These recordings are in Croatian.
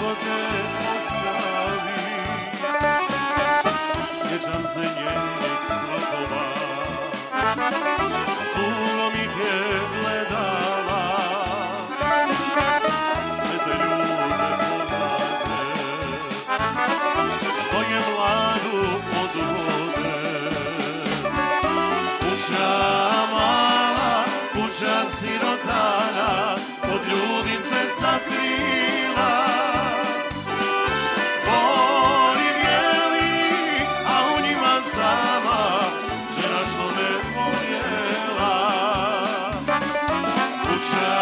ko te ostavi. Sjećam se njenih svatova, surom ih je gledala, sve te ljude poznate, što je mladu od vode. Kuća mala, kuća sirotana, od ljudi se sakrila. Bori bijeli, a u njima sama žena što me voljela. Kuća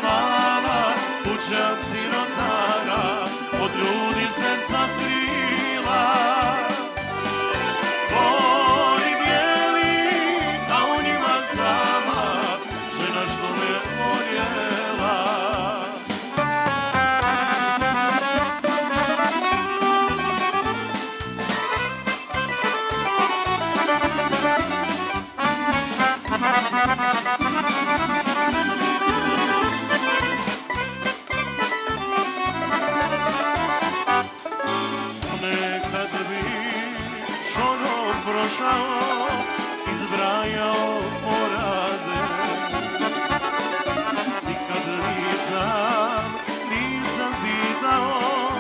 mala, kuća sirotana, od ljudi se sakrila. Bori bijeli, a u njima sama žena što me voljela. Nekad bi šonom prošao, izbrajao poraze. Nikad nisam pitao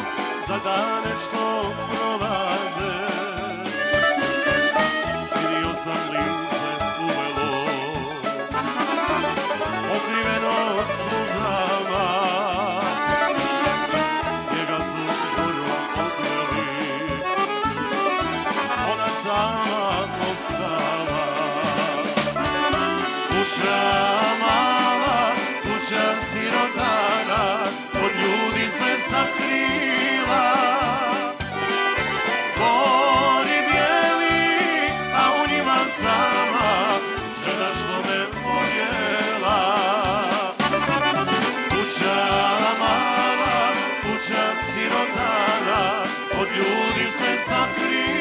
za dane što prolaze. Vidio sam lice uvelo, pokriveno suzama. Njega su zorom odveli, ona sama ostala. Kuća mala, kuća sirotana, od ljudi se sakrila. Bori bijeli, a u njima sama žena što me voljela. Kuća mala, kuća sirotana, od ljudi se sakrila.